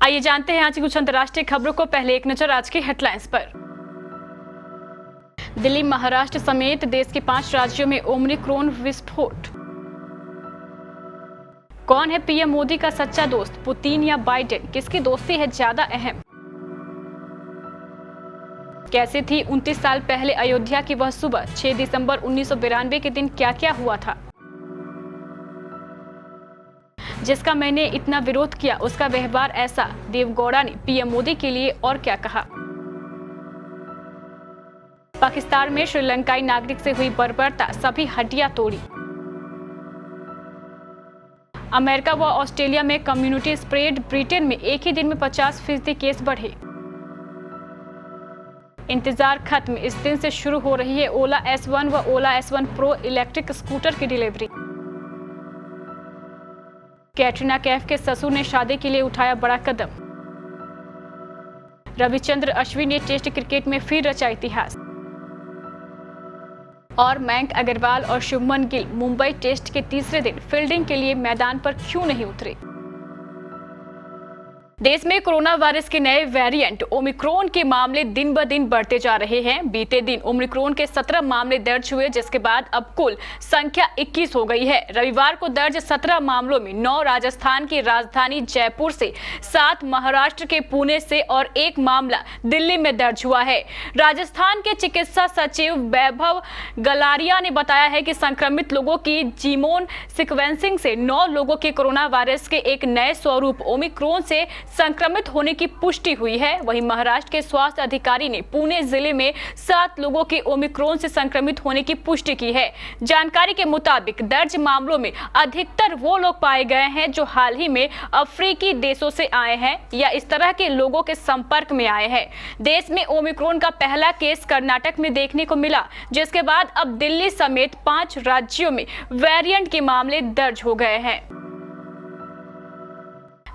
आइए जानते हैं आज की कुछ अंतर्राष्ट्रीय खबरों को। पहले एक नजर आज की हेडलाइंस पर। दिल्ली, महाराष्ट्र समेत देश के 5 राज्यों में ओमिक्रॉन विस्फोट। कौन है पीएम मोदी का सच्चा दोस्त, पुतिन या बाइडेन? किसकी दोस्ती है ज्यादा अहम? कैसे थी 29 साल पहले अयोध्या की वह सुबह? 6 दिसंबर 1992 के दिन क्या क्या हुआ था? जिसका मैंने इतना विरोध किया उसका व्यवहार ऐसा, देवगौड़ा ने पीएम मोदी के लिए और क्या कहा? पाकिस्तान में श्रीलंकाई नागरिक से हुई बर्बरता, सभी हड्डियां तोड़ी। अमेरिका व ऑस्ट्रेलिया में कम्युनिटी स्प्रेड, ब्रिटेन में एक ही दिन में 50% केस बढ़े। इंतजार खत्म, इस दिन से शुरू हो रही है ओला S1 व ओला S1 प्रो इलेक्ट्रिक स्कूटर की डिलीवरी। कैटरीना कैफ के ससुर ने शादी के लिए उठाया बड़ा कदम। रविचंद्र अश्विन ने टेस्ट क्रिकेट में फिर रचा इतिहास। और मयंक अग्रवाल और शुभमन गिल मुंबई टेस्ट के तीसरे दिन फील्डिंग के लिए मैदान पर क्यों नहीं उतरे? देश में कोरोना वायरस के नए वेरिएंट ओमिक्रॉन के मामले दिन ब दिन बढ़ते जा रहे हैं। बीते दिन ओमिक्रॉन के 17 मामले दर्ज हुए, जिसके बाद अब कुल संख्या 21 हो गई है। रविवार को दर्ज 17 मामलों में 9 राजस्थान की राजधानी जयपुर से, 7 महाराष्ट्र के पुणे से और 1 मामला दिल्ली में दर्ज हुआ है। राजस्थान के चिकित्सा सचिव वैभव गलारिया ने बताया है कि संक्रमित लोगों की जीनोम सीक्वेंसिंग से 9 लोगों के कोरोना वायरस के एक नए स्वरूप ओमिक्रॉन से संक्रमित होने की पुष्टि हुई है। वहीं महाराष्ट्र के स्वास्थ्य अधिकारी ने पुणे जिले में 7 लोगों के ओमिक्रॉन से संक्रमित होने की पुष्टि की है। जानकारी के मुताबिक दर्ज मामलों में अधिकतर वो लोग पाए गए हैं जो हाल ही में अफ्रीकी देशों से आए हैं या इस तरह के लोगों के संपर्क में आए हैं। देश में ओमिक्रॉन का पहला केस कर्नाटक में देखने को मिला, जिसके बाद अब दिल्ली समेत 5 राज्यों में वेरिएंट के मामले दर्ज हो गए हैं।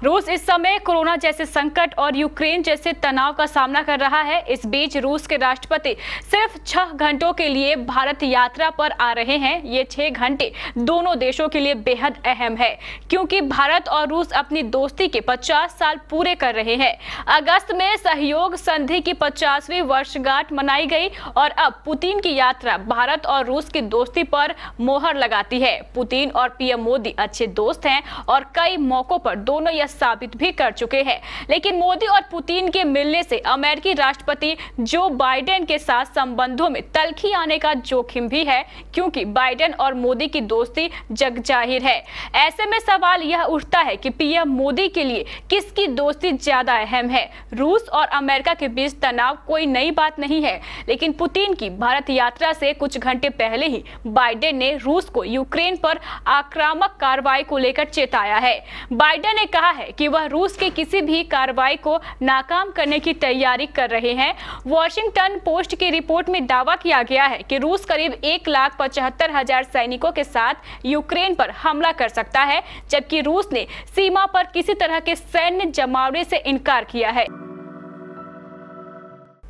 रूस इस समय कोरोना जैसे संकट और यूक्रेन जैसे तनाव का सामना कर रहा है। इस बीच रूस के राष्ट्रपति सिर्फ 6 घंटों के लिए भारत यात्रा पर आ रहे हैं। ये 6 घंटे दोनों देशों के लिए बेहद अहम है, क्योंकि भारत और रूस अपनी दोस्ती के 50 साल पूरे कर रहे हैं। अगस्त में सहयोग संधि की 50वीं वर्षगांठ मनाई गई और अब पुतिन की यात्रा भारत और रूस की दोस्ती पर मोहर लगाती है। पुतिन और पीएम मोदी अच्छे दोस्त हैं और कई मौकों पर दोनों साबित भी कर चुके हैं। लेकिन मोदी और पुतिन के मिलने से अमेरिकी राष्ट्रपति जो बाइडेन के साथ संबंधों में तल्खी आने का जोखिम भी है, क्योंकि बाइडेन और मोदी की दोस्ती जग जाहिर है। ऐसे में सवाल यह उठता है कि पीएम मोदी के लिए किसकी दोस्ती ज्यादा अहम है? रूस और अमेरिका के बीच तनाव कोई नई बात नहीं है, लेकिन पुतिन की भारत यात्रा से कुछ घंटे पहले ही बाइडेन ने रूस को यूक्रेन पर आक्रामक कार्रवाई को लेकर चेताया है। बाइडेन ने कहा है कि वह रूस के किसी भी कार्रवाई को नाकाम करने की तैयारी कर रहे हैं। वॉशिंगटन पोस्ट की रिपोर्ट में दावा किया गया है कि रूस करीब 1,75,000 सैनिकों के साथ यूक्रेन पर हमला कर सकता है, जबकि रूस ने सीमा पर किसी तरह के सैन्य जमावड़े से इनकार किया है।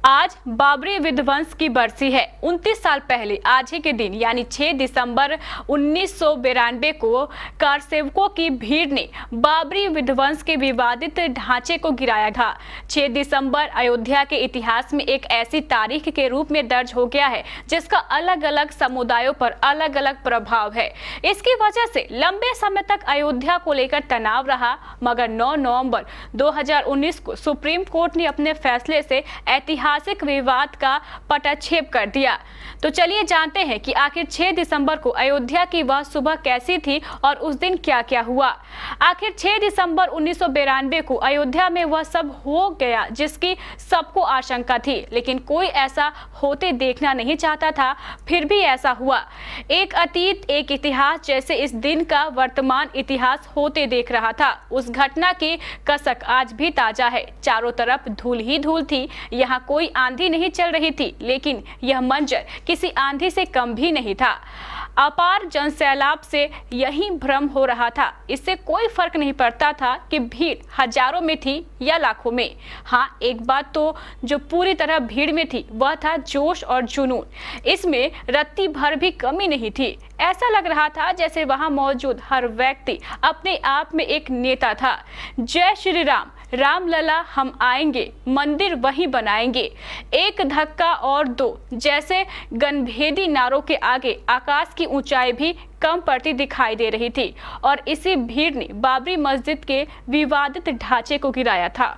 आज बाबरी विध्वंस की बरसी है। 29 साल पहले आज ही के दिन यानी 6 दिसंबर 1992 को कारसेवकों की भीड़ ने बाबरी विध्वंस के विवादित ढांचे को गिराया था। 6 दिसंबर अयोध्या के इतिहास में एक ऐसी तारीख के रूप में दर्ज हो गया है जिसका अलग अलग समुदायों पर अलग अलग प्रभाव है। इसकी वजह से लंबे समय तक अयोध्या को लेकर तनाव रहा, मगर 9 नवंबर 2019 को सुप्रीम कोर्ट ने अपने फैसले से ऐतिहासिक विवाद का पटाक्षेप कर दिया। तो चलिए जानते हैं कि आखिर 6 दिसंबर को अयोध्या की वह सुबह कैसी थी और उस दिन क्या क्या हुआ। आखिर 6 दिसंबर 1992 को अयोध्या में वह सब हो गया जिसकी सबको आशंका थी, लेकिन कोई ऐसा होते देखना नहीं चाहता था। फिर भी ऐसा हुआ। एक अतीत एक इतिहास जैसे इस दिन का वर्तमान इतिहास होते देख रहा था। उस घटना की कसक आज भी ताजा है। चारों तरफ धूल ही धूल थी। यहाँ कोई आंधी नहीं चल रही थी, लेकिन यह मंजर किसी आंधी से कम भी नहीं था। अपार जनसैलाब से यही भ्रम हो रहा था। इससे कोई फर्क नहीं पड़ता था कि भीड़ हजारों में थी या लाखों में। हाँ, एक बात तो जो पूरी तरह भीड़ में थी वह था जोश और जुनून। इसमें रत्ती भर भी कमी नहीं थी। ऐसा लग रहा था जैसे वहां मौजूद हर व्यक्ति अपने आप में एक नेता था। जय श्री राम, रामलला हम आएंगे, मंदिर वहीं बनाएंगे, एक धक्का और दो जैसे गनभेदी नारों के आगे आकाश की ऊंचाई भी कम पड़ती दिखाई दे रही थी और इसी भीड़ ने बाबरी मस्जिद के विवादित ढांचे को गिराया था।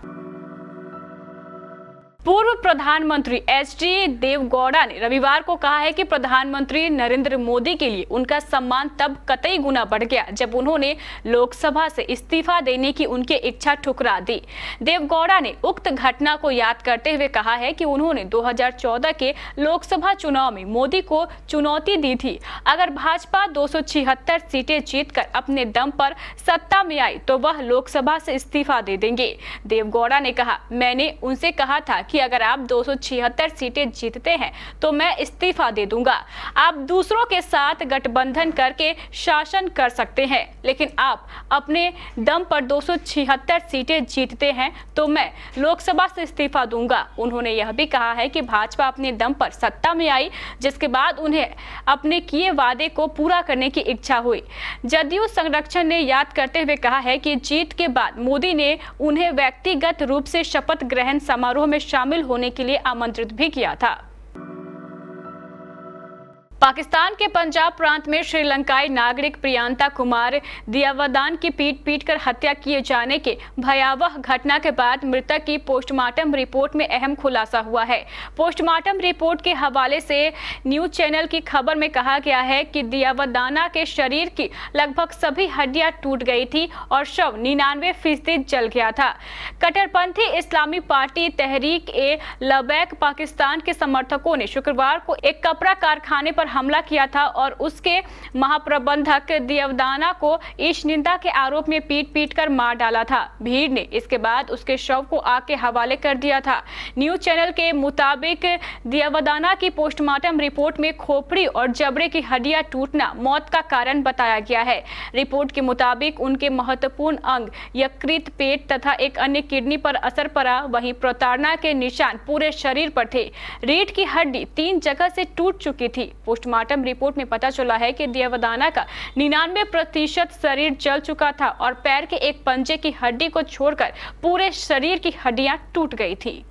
पूर्व प्रधानमंत्री एच.डी. देवगौड़ा ने रविवार को कहा है कि प्रधानमंत्री नरेंद्र मोदी के लिए उनका सम्मान तब कतई गुना बढ़ गया जब उन्होंने लोकसभा से इस्तीफा देने की उनकी इच्छा ठुकरा दी। देवगौड़ा ने उक्त घटना को याद करते हुए कहा है कि उन्होंने 2014 के लोकसभा चुनाव में मोदी को चुनौती दी थी। अगर भाजपा 276 सीटें जीतकर अपने दम पर सत्ता में आई तो वह लोकसभा से इस्तीफा दे देंगे। देवगौड़ा ने कहा, मैंने उनसे कहा था कि अगर आप 276 सीटें जीतते हैं तो मैं इस्तीफा दे दूंगा। आप दूसरों के साथ गठबंधन करके शासन कर सकते हैं, लेकिन आप अपने दम पर 276 सीटें जीतते हैं तो मैं लोकसभा से इस्तीफा दूंगा। उन्होंने यह भी कहा है कि भाजपा अपने दम पर सत्ता में आई, जिसके बाद उन्हें अपने किए वादे को पूरा करने की इच्छा हुई। जदयू संरक्षण ने याद करते हुए कहा है कि जीत के बाद मोदी ने उन्हें व्यक्तिगत रूप से शपथ ग्रहण समारोह में शामिल होने के लिए आमंत्रित भी किया था। पाकिस्तान के पंजाब प्रांत में श्रीलंकाई नागरिक प्रियंका कुमार दियावदान की पीट कर हत्या किए जाने के भयावह घटना के बाद मृतक की पोस्टमार्टम रिपोर्ट में अहम खुलासा हुआ है। पोस्टमार्टम रिपोर्ट के हवाले से न्यूज चैनल की खबर में कहा गया है कि दियावदाना के शरीर की लगभग सभी हड्डियां टूट गई थी और शव 99% जल गया था। कट्टरपंथी इस्लामी पार्टी तहरीक ए लबैक पाकिस्तान के समर्थकों ने शुक्रवार को एक कपड़ा कारखाने पर हमला किया था और उसके महाप्रबंधक दियावदाना को ईशनिंदा के आरोप में पीट कर मार डाला था। भीड़ ने इसके बाद उसके शव को आग के हवाले कर दिया था। न्यूज चैनल के मुताबिक दियावदाना की पोस्टमार्टम रिपोर्ट में खोपड़ी और जबड़े की हड्डियां टूटना मौत का कारण बताया गया है। रिपोर्ट के मुताबिक उनके महत्वपूर्ण अंग यकृत, पेट तथा एक अन्य किडनी पर असर पड़ा। वहीं प्रताड़ना के निशान पूरे शरीर पर थे। रीढ़ की हड्डी 3 जगह से टूट चुकी थी। पोस्टमार्टम रिपोर्ट में पता चला है कि दियावदाना का 99% शरीर जल चुका था और पैर के एक पंजे की हड्डी को छोड़कर पूरे शरीर की हड्डियां टूट गई थी।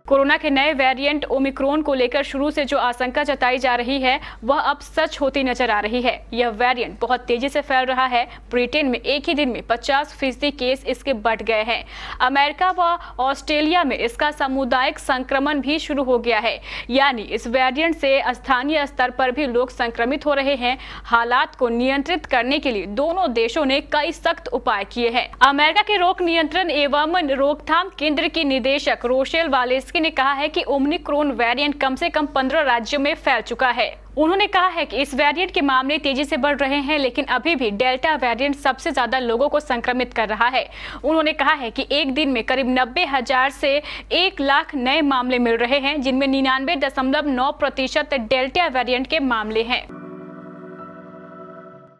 कोरोना के नए वेरिएंट ओमिक्रॉन को लेकर शुरू से जो आशंका जताई जा रही है वह अब सच होती नजर आ रही है। यह वेरिएंट बहुत तेजी से फैल रहा है। ब्रिटेन में एक ही दिन में 50% केस इसके बढ़ गए हैं। अमेरिका व ऑस्ट्रेलिया में इसका सामुदायिक संक्रमण भी शुरू हो गया है, यानी इस वेरिएंट से स्थानीय स्तर पर भी लोग संक्रमित हो रहे हैं। हालात को नियंत्रित करने के लिए दोनों देशों ने कई सख्त उपाय किए हैं। अमेरिका के रोग नियंत्रण एवं रोकथाम केंद्र की निदेशक रोशेल वालेस्की ने कहा है कि ओमिक्रॉन वेरिएंट कम से कम 15 राज्यों में फैल चुका है। उन्होंने कहा है कि इस वेरिएंट के मामले तेजी से बढ़ रहे हैं, लेकिन अभी भी डेल्टा वेरिएंट सबसे ज्यादा लोगों को संक्रमित कर रहा है। उन्होंने कहा है कि एक दिन में करीब 90,000 से 1 लाख नए मामले मिल रहे हैं, जिनमें 99.9% डेल्टा वेरिएंट के मामले हैं।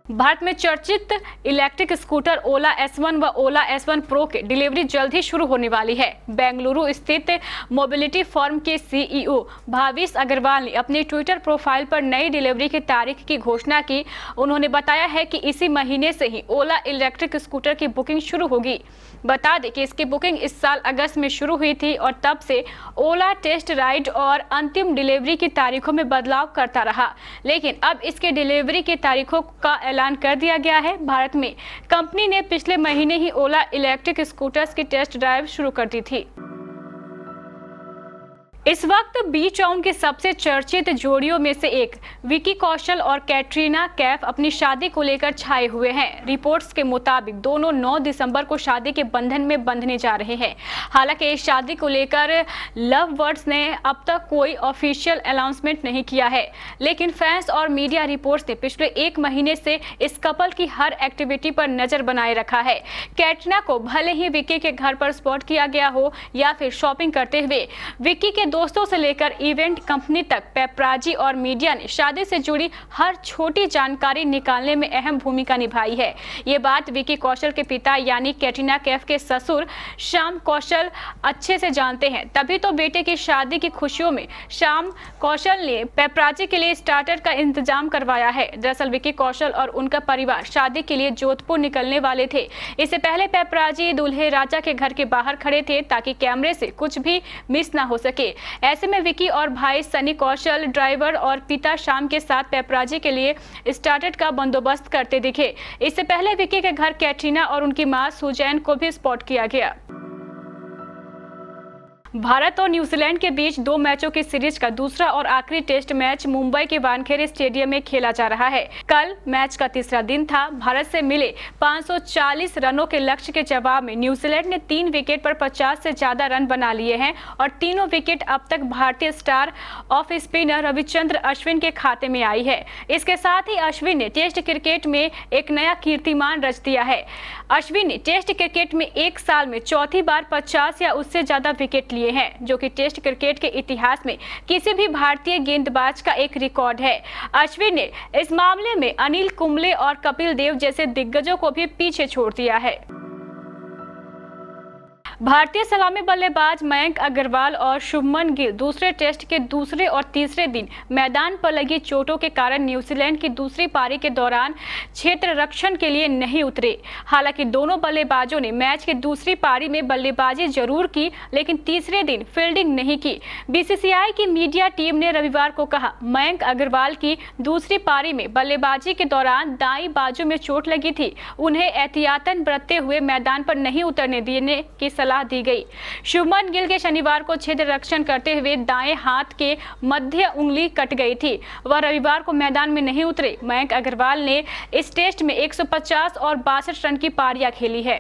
भारत में चर्चित इलेक्ट्रिक स्कूटर ओला S1 व ओला S1 प्रो के डिलीवरी जल्द ही शुरू होने वाली है। बेंगलुरु स्थित मोबिलिटी फर्म के CEO भाविश अग्रवाल ने अपने ट्विटर प्रोफाइल पर नई डिलीवरी की तारीख की घोषणा की। उन्होंने बताया है कि इसी महीने से ही ओला इलेक्ट्रिक स्कूटर की बुकिंग शुरू होगी। बता दें कि इसकी बुकिंग इस साल अगस्त में शुरू हुई थी और तब से ओला टेस्ट राइड और अंतिम डिलीवरी की तारीखों में बदलाव करता रहा, लेकिन अब इसके डिलीवरी की तारीखों का ऐलान कर दिया गया है। भारत में कंपनी ने पिछले महीने ही ओला इलेक्ट्रिक स्कूटर्स की टेस्ट ड्राइव शुरू कर दी थी। इस वक्त बीच टाउन के सबसे चर्चित जोड़ियों में से एक विकी कौशल और कैटरीना कैफ अपनी शादी को लेकर छाए हुए हैं। रिपोर्ट्स के मुताबिक दोनों 9 दिसंबर को शादी के बंधन में बंधने जा रहे हैं। हालांकि इस शादी को लेकर लव बर्ड्स ने अब तक कोई ऑफिशियल अनाउंसमेंट नहीं किया है, लेकिन फैंस और मीडिया रिपोर्ट्स ने पिछले 1 महीने से इस कपल की हर एक्टिविटी पर नजर बनाए रखा है। कैटरीना को भले ही विकी के घर पर स्पॉट किया गया हो या फिर शॉपिंग करते हुए, विकी के दोस्तों से लेकर इवेंट कंपनी तक पेपराजी और मीडिया ने शादी से जुड़ी हर छोटी जानकारी निकालने में अहम भूमिका निभाई है। ये बात विकी कौशल के पिता यानी कैटरीना कैफ के ससुर श्याम कौशल अच्छे से जानते हैं। तभी तो बेटे की शादी की खुशियों में श्याम कौशल ने पेपराजी के लिए स्टार्टर का इंतजाम करवाया है। दरअसल विकी कौशल और उनका परिवार शादी के लिए जोधपुर निकलने वाले थे। इससे पहले पेपराजी दूल्हे राजा के घर के बाहर खड़े थे ताकि कैमरे से कुछ भी मिस ना हो सके। ऐसे में विकी और भाई सनी कौशल ड्राइवर और पिता श्याम के साथ पेपराजी के लिए स्टार्टर का बंदोबस्त करते दिखे। इससे पहले विकी के घर कैटरीना और उनकी मां सुजैन को भी स्पॉट किया गया। भारत और न्यूजीलैंड के बीच 2 मैचों की सीरीज का दूसरा और आखिरी टेस्ट मैच मुंबई के वानखेड़े स्टेडियम में खेला जा रहा है। कल मैच का तीसरा दिन था। भारत से मिले 540 रनों के लक्ष्य के जवाब में न्यूजीलैंड ने 3 विकेट पर 50 से ज्यादा रन बना लिए हैं और तीनों विकेट अब तक भारतीय star off spinner Ravichandra Ashwin के खाते में आई है। इसके साथ ही अश्विन ने टेस्ट क्रिकेट में एक नया कीर्तिमान रच दिया है। अश्विन ने टेस्ट क्रिकेट में एक साल में चौथी बार 50 या उससे ज्यादा विकेट लिए हैं, जो कि टेस्ट क्रिकेट के इतिहास में किसी भी भारतीय गेंदबाज का एक रिकॉर्ड है। अश्विन ने इस मामले में अनिल कुंबले और कपिल देव जैसे दिग्गजों को भी पीछे छोड़ दिया है। भारतीय सलामी बल्लेबाज मयंक अग्रवाल और शुभमन गिल दूसरे टेस्ट के दूसरे और तीसरे दिन मैदान पर लगी चोटों के कारण न्यूजीलैंड की दूसरी पारी के दौरान क्षेत्र रक्षण के लिए नहीं उतरे। हालांकि दोनों बल्लेबाजों ने मैच की दूसरी पारी में बल्लेबाजी जरूर की, लेकिन तीसरे दिन फील्डिंग नहीं की। बीसीसीआई की मीडिया टीम ने रविवार को कहा, मयंक अग्रवाल की दूसरी पारी में बल्लेबाजी के दौरान दाईं बाजू में चोट लगी थी। उन्हें एहतियातन बरतते हुए मैदान पर नहीं उतरने देने की सलाह दी गई। शुभमन गिल के शनिवार को क्षेत्र रक्षण करते हुए दाएं हाथ के मध्य उंगली कट गई थी। वह रविवार को मैदान में नहीं उतरे। मयंक अग्रवाल ने इस टेस्ट में 150 और 62 रन की पारियां खेली है।